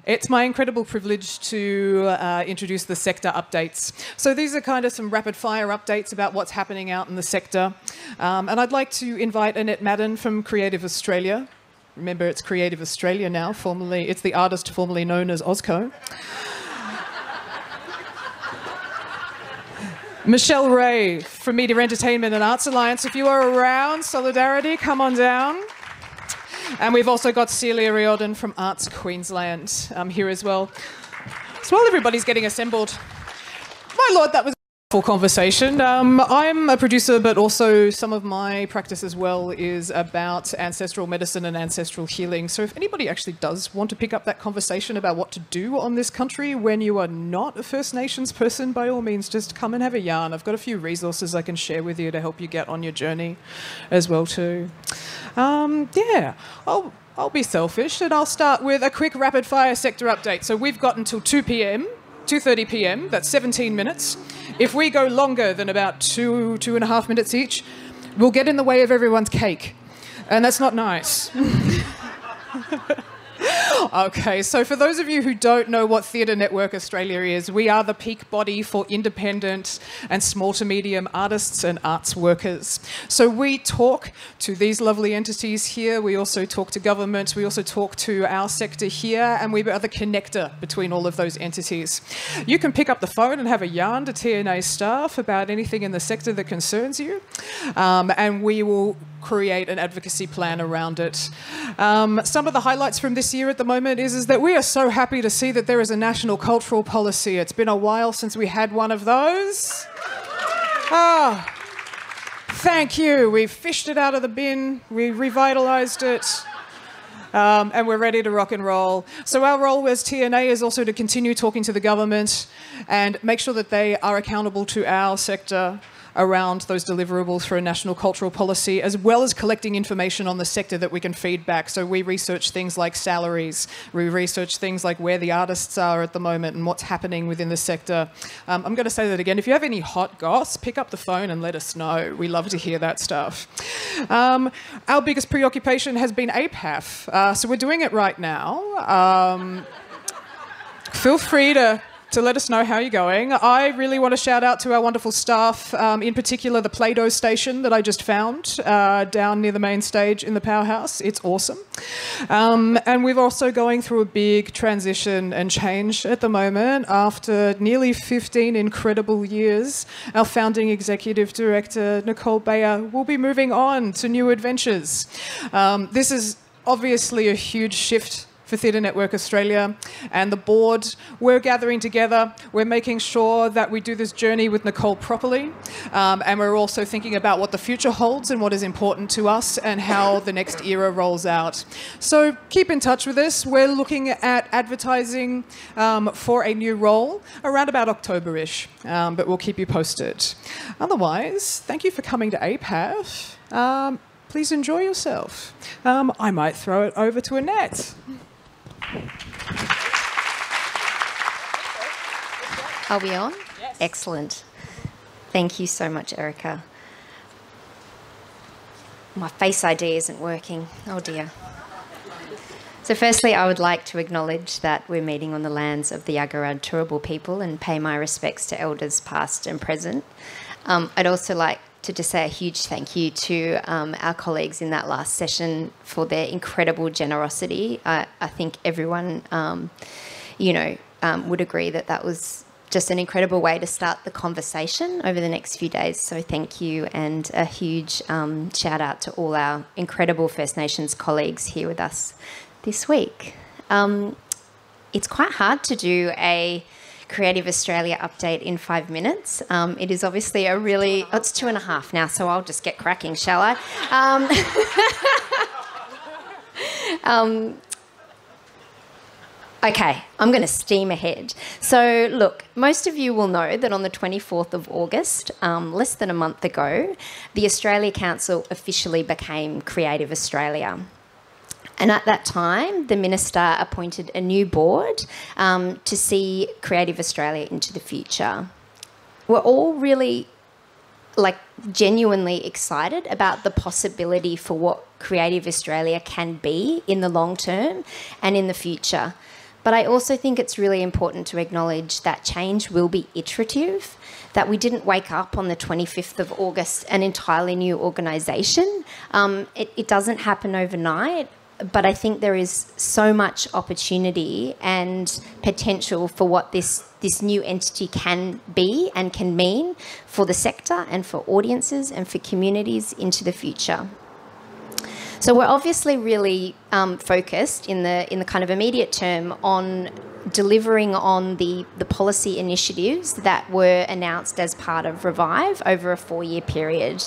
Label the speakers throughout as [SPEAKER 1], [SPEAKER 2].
[SPEAKER 1] It's my incredible privilege to introduce the sector updates. So these are kind of some rapid fire updates about what's happening out in the sector. And I'd like to invite Annette Madden from Creative Australia. Remember, it's Creative Australia now, it's the artist formerly known as Ozco. Michelle Ray from Media Entertainment and Arts Alliance. If you are around, solidarity, come on down. And we've also got Celia Riordan from Arts Queensland here as well. So while everybody's getting assembled, my lord, that was a full conversation. I'm a producer, but also some of my practice as well is about ancestral medicine and ancestral healing. So if anybody actually does want to pick up that conversation about what to do on this country when you are not a First Nations person, by all means, just come and have a yarn. I've got a few resources I can share with you to help you get on your journey as well too. Yeah, I'll be selfish and I'll start with a quick rapid fire sector update. So we've got until 2 p.m. 2:30 p.m, that's 17 minutes. If we go longer than about 2.5 minutes each, we'll get in the way of everyone's cake. And that's not nice. Okay, so for those of you who don't know what Theatre Network Australia is, we are the peak body for independent and small to medium artists and arts workers. So we talk to these lovely entities here, we also talk to government, we also talk to our sector here, and we are the connector between all of those entities. You can pick up the phone and have a yarn to TNA staff about anything in the sector that concerns you, and we will create an advocacy plan around it. Some of the highlights from this year at the moment is that we are so happy to see that there is a national cultural policy. It's been a while since we had one of those. Oh, thank you. We've fished it out of the bin, we revitalised it, and we're ready to rock and roll. So our role as TNA is also to continue talking to the government and make sure that they are accountable to our sector around those deliverables for a national cultural policy, as well as collecting information on the sector that we can feed back. So we research things like salaries, we research things like where the artists are at the moment and what's happening within the sector. I'm going to say that again. If you have any hot goss, pick up the phone and let us know. We love to hear that stuff. Our biggest preoccupation has been APAF. So we're doing it right now. Feel free to let us know how you're going. I really want to shout out to our wonderful staff, in particular the Play-Doh station that I just found down near the main stage in the Powerhouse. It's awesome. And we're also going through a big transition and change at the moment. After nearly 15 incredible years, our founding executive director, Nicole Bayer, will be moving on to new adventures. This is obviously a huge shift for Theatre Network Australia and the board. We're gathering together, we're making sure that we do this journey with Nicole properly, and we're also thinking about what the future holds and what is important to us and how the next era rolls out. So keep in touch with us. We're looking at advertising for a new role around about October-ish, but we'll keep you posted. Otherwise, thank you for coming to APAF. Please enjoy yourself. I might throw it over to Annette.
[SPEAKER 2] Are we on?
[SPEAKER 1] Yes.
[SPEAKER 2] Excellent. Thank you so much, Erica. My Face ID isn't working. Oh dear. So firstly, I would like to acknowledge that we're meeting on the lands of the Yagara Turrbal people and pay my respects to elders past and present. I'd also like to just say a huge thank you to our colleagues in that last session for their incredible generosity. I think everyone, would agree that that was just an incredible way to start the conversation over the next few days. So thank you, and a huge shout out to all our incredible First Nations colleagues here with us this week. It's quite hard to do a Creative Australia update in 5 minutes. It is obviously a really... Oh, it's 2.5 now, so I'll just get cracking, shall I? Okay, I'm going to steam ahead. So, look, most of you will know that on the 24th of August, less than a month ago, the Australia Council officially became Creative Australia. And at that time, the Minister appointed a new board to see Creative Australia into the future. We're all really, genuinely excited about the possibility for what Creative Australia can be in the long term and in the future. But I also think it's really important to acknowledge that change will be iterative, that we didn't wake up on the 25th of August an entirely new organisation. It doesn't happen overnight, but I think there is so much opportunity and potential for what this new entity can be and can mean for the sector and for audiences and for communities into the future. So we're obviously really focused in the kind of immediate term on delivering on the policy initiatives that were announced as part of Revive over a 4-year period.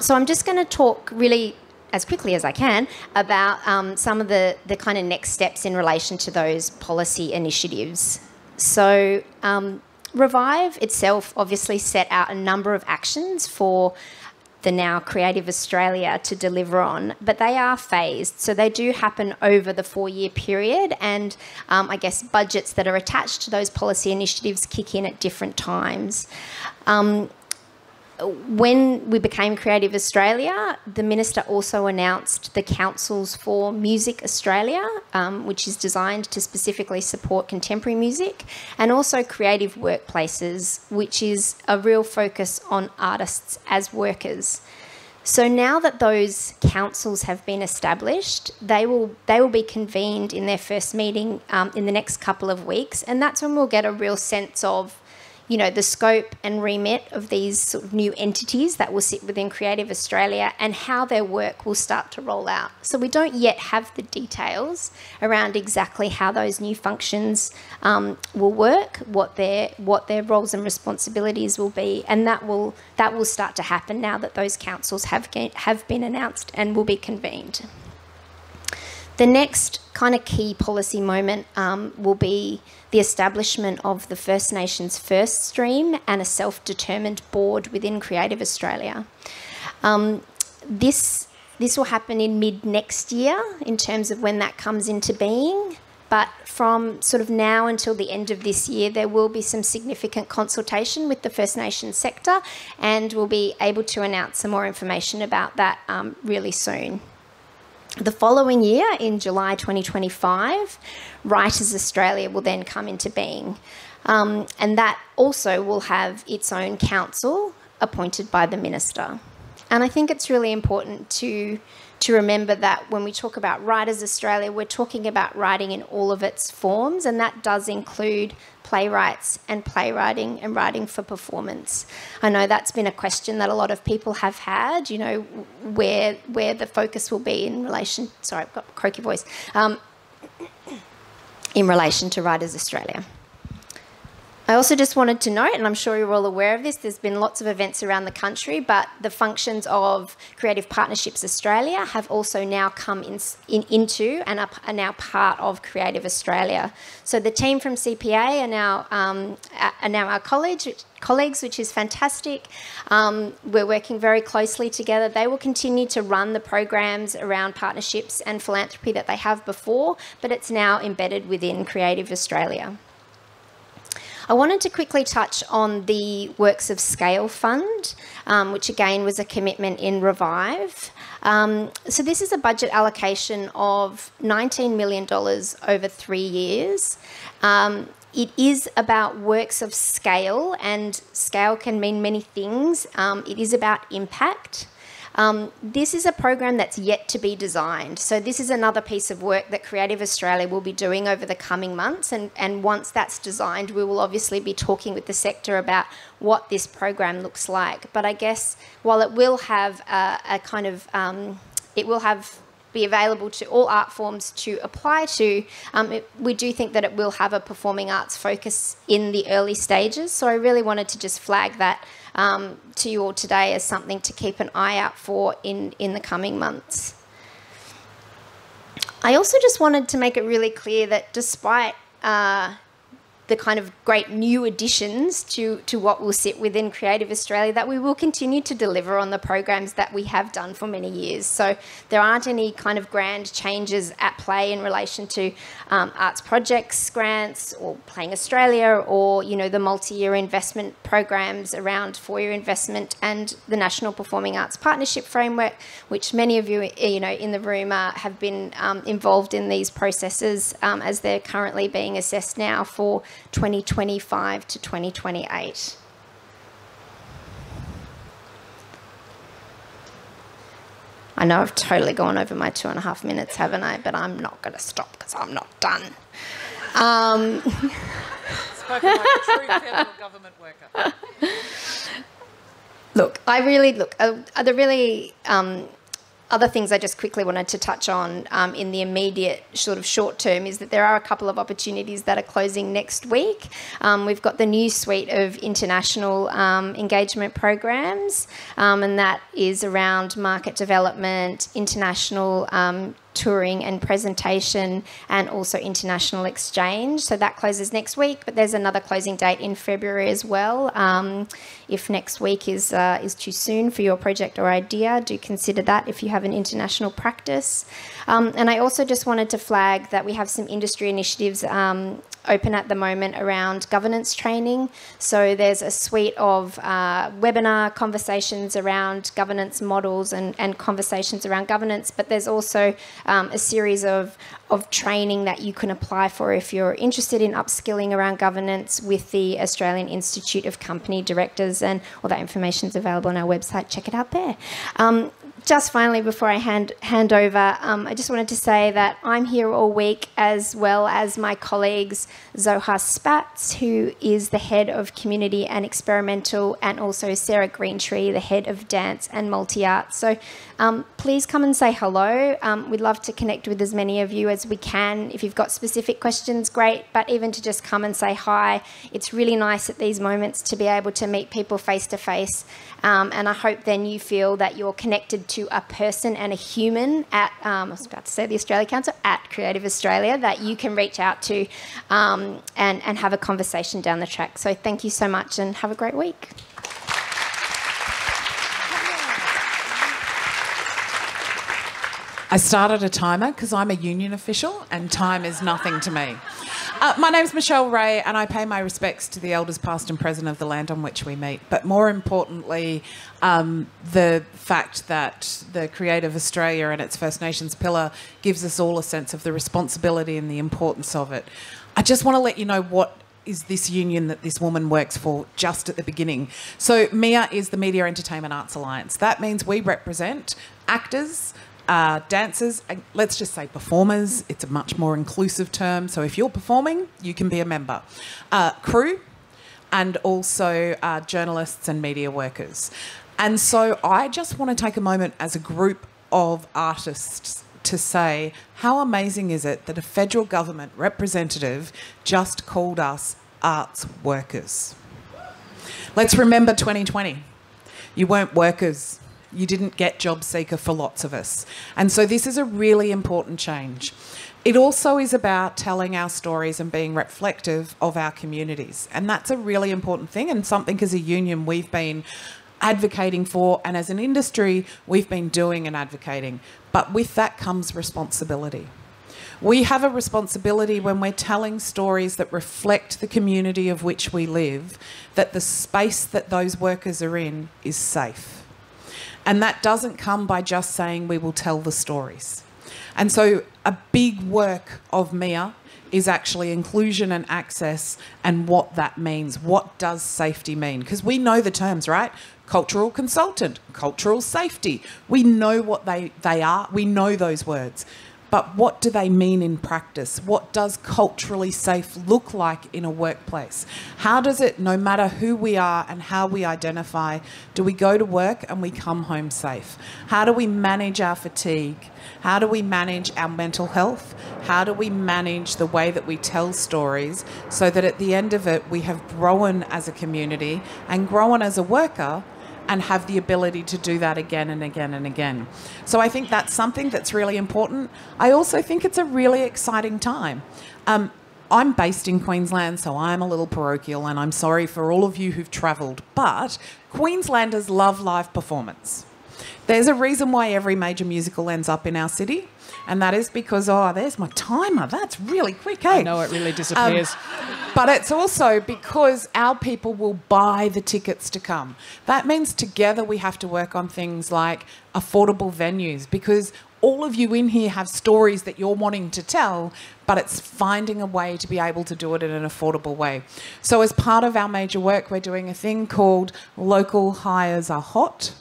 [SPEAKER 2] So I'm just going to talk really as quickly as I can about some of the kind of next steps in relation to those policy initiatives. So Revive itself obviously set out a number of actions for the now Creative Australia to deliver on, but they are phased. So they do happen over the 4-year period, and I guess budgets that are attached to those policy initiatives kick in at different times. When we became Creative Australia, the Minister also announced the Councils for Music Australia, which is designed to specifically support contemporary music, and also Creative Workplaces, which is a real focus on artists as workers. So now that those councils have been established, they will be convened in their first meeting in the next couple of weeks, and that's when we'll get a real sense of the scope and remit of these sort of new entities that will sit within Creative Australia and how their work will start to roll out. So we don't yet have the details around exactly how those new functions will work, what their roles and responsibilities will be, and that will start to happen now that those councils have been announced and will be convened. The next kind of key policy moment will be the establishment of the First Nations First Stream and a self-determined board within Creative Australia. This will happen in mid-next year in terms of when that comes into being, but from sort of now until the end of this year, there will be some significant consultation with the First Nations sector, and we'll be able to announce some more information about that really soon. The following year, in July 2025, Writers Australia will then come into being. And that also will have its own council appointed by the Minister. And I think it's really important to remember that when we talk about Writers Australia, we're talking about writing in all of its forms, and that does include playwrights and playwriting and writing for performance. I know that's been a question that a lot of people have had, where the focus will be in relation, sorry, I've got a croaky voice, in relation to Writers Australia. I also just wanted to note, and I'm sure you're all aware of this, there's been lots of events around the country, but the functions of Creative Partnerships Australia have also now come into and are now part of Creative Australia. So the team from CPA are now our colleagues, which is fantastic. We're working very closely together. They will continue to run the programs around partnerships and philanthropy that they have before, but it's now embedded within Creative Australia. I wanted to quickly touch on the Works of Scale Fund, which again was a commitment in Revive. So this is a budget allocation of $19 million over 3 years. It is about works of scale, and scale can mean many things. It is about impact. This is a program that's yet to be designed. So this is another piece of work that Creative Australia will be doing over the coming months. And once that's designed, we will obviously be talking with the sector about what this program looks like. But I guess while it will have be available to all art forms to apply to, we do think that it will have a performing arts focus in the early stages. So I really wanted to just flag that to you all today as something to keep an eye out for in the coming months. I also just wanted to make it really clear that despite the kind of great new additions to what will sit within Creative Australia, that we will continue to deliver on the programs that we have done for many years. So there aren't any kind of grand changes at play in relation to arts projects grants or Playing Australia, or, you know, the multi-year investment programs around four-year investment and the National Performing Arts Partnership Framework, which many of you, you know, in the room have been involved in these processes as they're currently being assessed now for 2025 to 2028. I know I've totally gone over my 2.5 minutes, haven't I? But I'm not going to stop because I'm not done.
[SPEAKER 1] Spoken like a true federal government worker.
[SPEAKER 2] Look, the really other things I just quickly wanted to touch on in the immediate sort of short term is that there are a couple of opportunities that are closing next week. We've got the new suite of international engagement programs, and that is around market development, international touring and presentation, and also international exchange. So that closes next week, but there's another closing date in February as well. If next week is too soon for your project or idea, do consider that if you have an international practice. And I also just wanted to flag that we have some industry initiatives open at the moment around governance training. So there's a suite of webinar conversations around governance models and conversations around governance, but there's also a series of training that you can apply for if you're interested in upskilling around governance with the Australian Institute of Company Directors, and all that information is available on our website. Check it out there. Just finally, before I hand over, I just wanted to say that I'm here all week, as well as my colleagues Zohar Spatz, who is the head of Community and Experimental, and also Sarah Greentree, the head of Dance and Multi-Art. So please come and say hello. We'd love to connect with as many of you as we can. If you've got specific questions, great, but even to just come and say hi. It's really nice at these moments to be able to meet people face to face. And I hope then you feel that you're connected to a person and a human at, I was about to say the Australia Council, at Creative Australia, that you can reach out to and have a conversation down the track. So thank you so much and have a great week.
[SPEAKER 1] I started a timer because I'm a union official and time is nothing to me. My name's Michelle Ray, and I pay my respects to the elders past and present of the land on which we meet. But more importantly, the fact that the Creative Australia and its First Nations pillar gives us all a sense of the responsibility and the importance of it. I just want to let you know what is this union that this woman works for just at the beginning. So MIA is the Media Entertainment Arts Alliance. That means we represent actors, dancers, let's just say performers. It's a much more inclusive term. So if you're performing, you can be a member. Crew, and also journalists and media workers. And so I just want to take a moment as a group of artists to say, how amazing is it that a federal government representative just called us arts workers? Let's remember 2020. You weren't workers. You didn't get job seeker for lots of us. And so this is a really important change. It also is about telling our stories and being reflective of our communities. And that's a really important thing, and something as a union we've been advocating for, and as an industry we've been doing and advocating. But with that comes responsibility. We have a responsibility when we're telling stories that reflect the community of which we live, that the space that those workers are in is safe. And that doesn't come by just saying we will tell the stories. And so a big work of MIA is actually inclusion and access, and what that means. What does safety mean? Because we know the terms, right? Cultural consultant, cultural safety. We know what they are. We know those words. But what do they mean in practice? What does culturally safe look like in a workplace? How does it, no matter who we are and how we identify, do we go to work and we come home safe? How do we manage our fatigue? How do we manage our mental health? How do we manage the way that we tell stories so that at the end of it we have grown as a community and grown as a worker and have the ability to do that again and again and again. So I think that's something that's really important. I also think it's a really exciting time.
[SPEAKER 3] I'm based in Queensland, so I'm a little parochial, and I'm sorry for all of you who've travelled, but Queenslanders love live performance. There's a reason why every major musical ends up in our city, and that is because, oh, there's my timer. That's really quick, eh?
[SPEAKER 1] I know, it really disappears.
[SPEAKER 3] But it's also because our people will buy the tickets to come. That means together we have to work on things like affordable venues, because all of you in here have stories that you're wanting to tell, but it's finding a way to be able to do it in an affordable way. So as part of our major work, we're doing a thing called Local Hires Are Hot.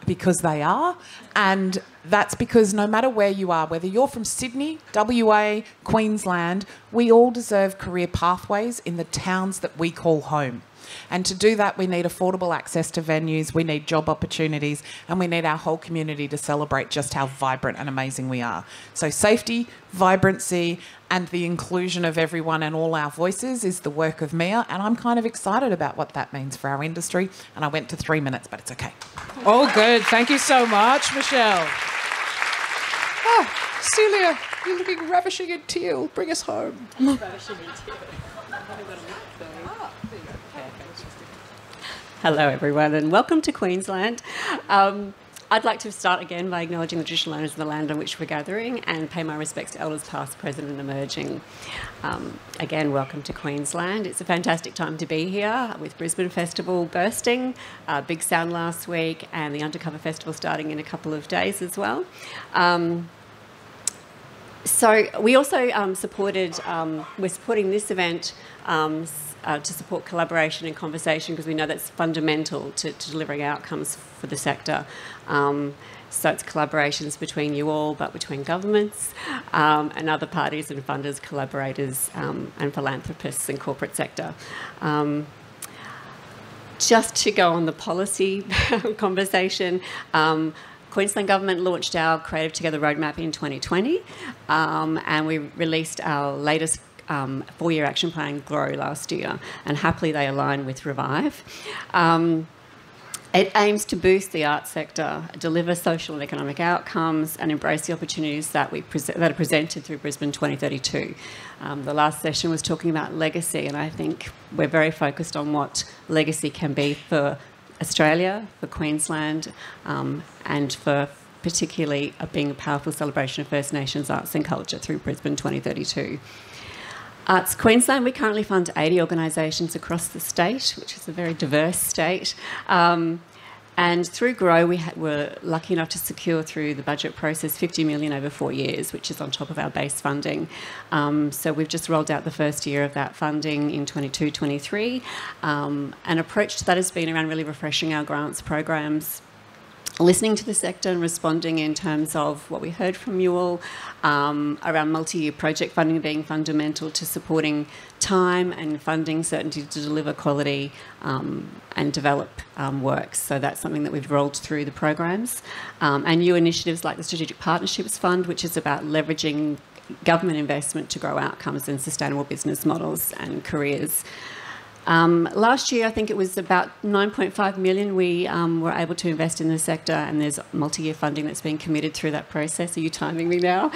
[SPEAKER 3] Because they are, and that's because no matter where you are, whether you're from Sydney, WA, Queensland, we all deserve career pathways in the towns that we call home. And to do that, we need affordable access to venues, we need job opportunities, and we need our whole community to celebrate just how vibrant and amazing we are. So safety, vibrancy, and the inclusion of everyone and all our voices is the work of Mia, and I'm kind of excited about what that means for our industry. And I went to 3 minutes, but it's okay.
[SPEAKER 1] Oh, good. Thank you so much, Michelle. Oh, Celia, you're looking ravishing in teal. Bring us home. Ravishing in teal.
[SPEAKER 4] Hello everyone and welcome to Queensland. I'd like to start again by acknowledging the traditional owners of the land on which we're gathering and pay my respects to elders past, present and emerging. Again, welcome to Queensland. It's a fantastic time to be here with Brisbane Festival bursting, Big Sound last week and the Undercover Festival starting in a couple of days as well. So we also we're supporting this event to support collaboration and conversation because we know that's fundamental to delivering outcomes for the sector. So it's collaborations between you all, but between governments and other parties and funders, collaborators and philanthropists and corporate sector. Just to go on the policy conversation, Queensland Government launched our Creative Together roadmap in 2020 and we released our latest 4-year action plan, Grow, last year, and happily they align with Revive. It aims to boost the arts sector, deliver social and economic outcomes and embrace the opportunities that are presented through Brisbane 2032. The last session was talking about legacy, and I think we're very focused on what legacy can be for Australia, for Queensland, and for particularly being a powerful celebration of First Nations arts and culture through Brisbane 2032. Arts Queensland, we currently fund 80 organisations across the state, which is a very diverse state. And through Grow, we were lucky enough to secure through the budget process $50 million over 4 years, which is on top of our base funding. So we've just rolled out the first year of that funding in 22-23. An approach to that has been around really refreshing our grants programs, listening to the sector and responding in terms of what we heard from you all around multi-year project funding being fundamental to supporting time and funding certainty to deliver quality and develop works. So that's something that we've rolled through the programs. And new initiatives like the Strategic Partnerships Fund, which is about leveraging government investment to grow outcomes and sustainable business models and careers. Last year, I think it was about 9.5 million we were able to invest in the sector, and there's multi-year funding that's been committed through that process. Are you timing me now?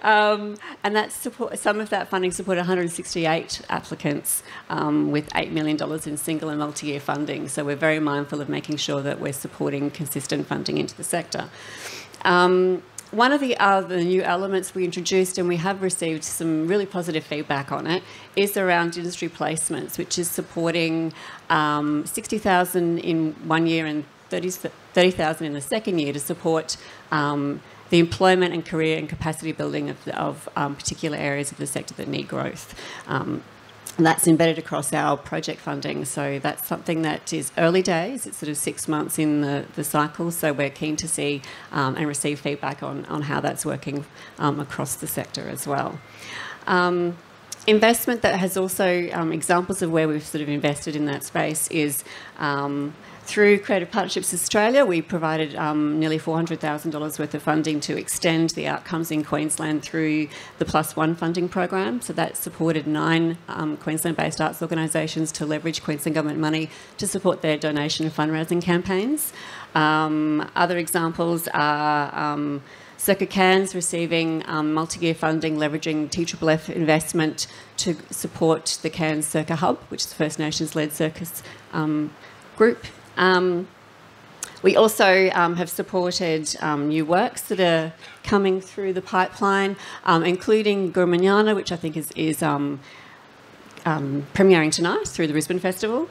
[SPEAKER 4] And some of that funding supported 168 applicants with $8 million in single and multi-year funding. So we're very mindful of making sure that we're supporting consistent funding into the sector. One of the other new elements we introduced, and we have received some really positive feedback on it, is around industry placements, which is supporting 60,000 in 1 year and 30,000 in the second year to support the employment and career and capacity building of particular areas of the sector that need growth. And that's embedded across our project funding. So that's something that is early days. It's sort of 6 months in the cycle. So we're keen to see and receive feedback on how that's working across the sector as well. Investment that has also examples of where we've sort of invested in that space is through Creative Partnerships Australia, we provided nearly $400,000 worth of funding to extend the outcomes in Queensland through the +1 funding program. So that supported 9 Queensland-based arts organisations to leverage Queensland Government money to support their donation and fundraising campaigns. Other examples are Circa Cairns receiving multi-year funding, leveraging TFFF investment to support the Cairns Circa Hub, which is the First Nations-led circus group. We also have supported new works that are coming through the pipeline, including Gurmanyana, which I think is premiering tonight through the Brisbane Festival,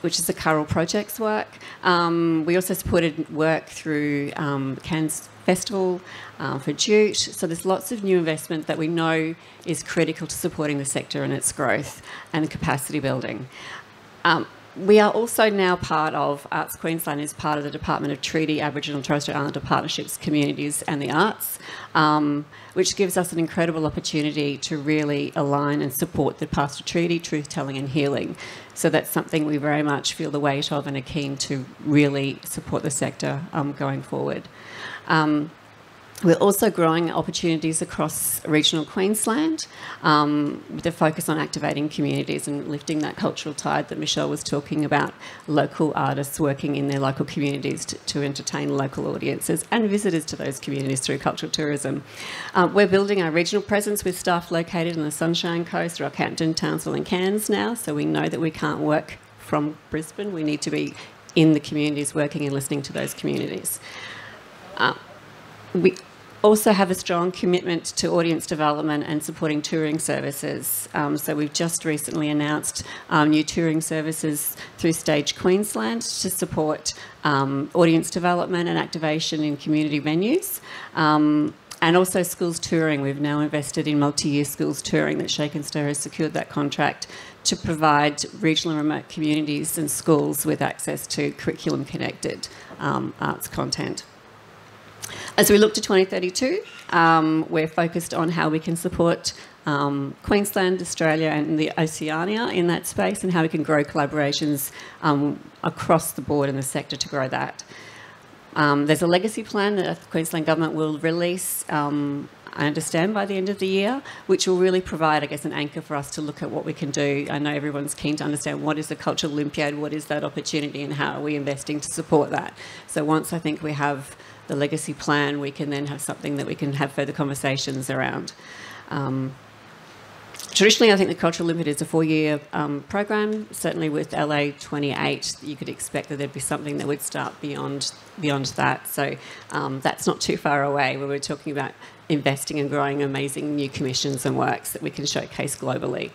[SPEAKER 4] which is the Curral Projects work. We also supported work through Cairns Festival for Jute. So there's lots of new investment that we know is critical to supporting the sector and its growth and capacity building. We are also now part of, Arts Queensland is part of the Department of Treaty, Aboriginal and Torres Strait Islander Partnerships, Communities and the Arts, which gives us an incredible opportunity to really align and support the path to treaty, truth-telling and healing. So that's something we very much feel the weight of and are keen to really support the sector going forward. We're also growing opportunities across regional Queensland with a focus on activating communities and lifting that cultural tide that Michelle was talking about, local artists working in their local communities to entertain local audiences and visitors to those communities through cultural tourism. We're building our regional presence with staff located on the Sunshine Coast through Rockhampton, Townsville and Cairns now, so we know that we can't work from Brisbane. We need to be in the communities working and listening to those communities. We also have a strong commitment to audience development and supporting touring services. So we've just recently announced new touring services through Stage Queensland to support audience development and activation in community venues. And also schools touring. We've now invested in multi-year schools touring that Shake and Stir has secured that contract to provide regional and remote communities and schools with access to curriculum-connected arts content. As we look to 2032, we're focused on how we can support Queensland, Australia and the Oceania in that space and how we can grow collaborations across the board in the sector to grow that. There's a legacy plan that the Queensland Government will release, I understand, by the end of the year, which will really provide, I guess, an anchor for us to look at what we can do. I know everyone's keen to understand what is the Cultural Olympiad, what is that opportunity and how are we investing to support that. So once I think we have the legacy plan, we can then have something that we can have further conversations around. Traditionally, I think the Cultural Olympiad is a 4-year program. Certainly with LA 28, you could expect that there'd be something that would start beyond that. So that's not too far away where we're talking about investing and growing amazing new commissions and works that we can showcase globally.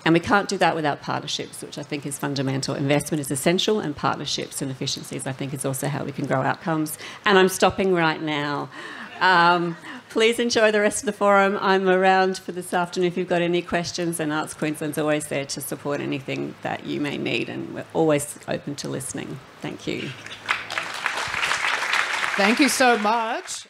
[SPEAKER 4] And we can't do that without partnerships, which I think is fundamental. Investment is essential, and partnerships and efficiencies, I think, is also how we can grow outcomes. And I'm stopping right now. Please enjoy the rest of the forum. I'm around for this afternoon if you've got any questions, and Arts Queensland's always there to support anything that you may need, and we're always open to listening. Thank you.
[SPEAKER 1] Thank you so much.